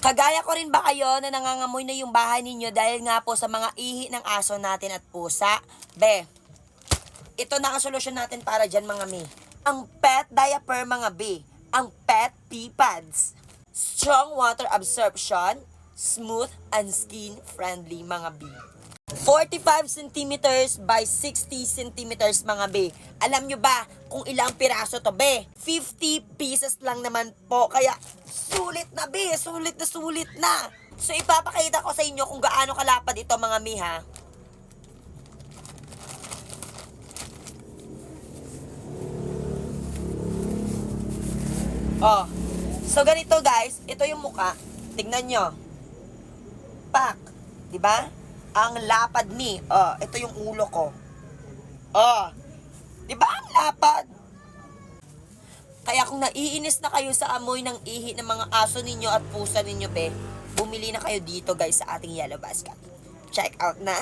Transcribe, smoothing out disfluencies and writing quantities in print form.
Kagaya ko rin ba kayo na nangangamoy na yung bahay ninyo dahil nga po sa mga ihi ng aso natin at pusa? Be, ito na ang solusyon natin para dyan mga mi. Ang pet diaper mga B. Ang pet pee pads. Strong water absorption, smooth and skin friendly mga B. 45 centimeters by 60 centimeters mga B. Alam nyo ba kung ilang piraso to be? 50 pieces lang naman po. Kaya sulit na B, sulit na sulit na. So ipapakita ko sa inyo kung gaano kalapad ito mga mi ha. Oh. So ganito guys, ito yung muka. Tingnan nyo. Pak, 'di ba? Ang lapad ni. Oh, ito yung ulo ko. Oh. 'Di ba ang lapad? Kaya kung naiinis na kayo sa amoy ng ihi ng mga aso ninyo at pusa ninyo, be, bumili na kayo dito guys sa ating Yellow Basket. Check out na!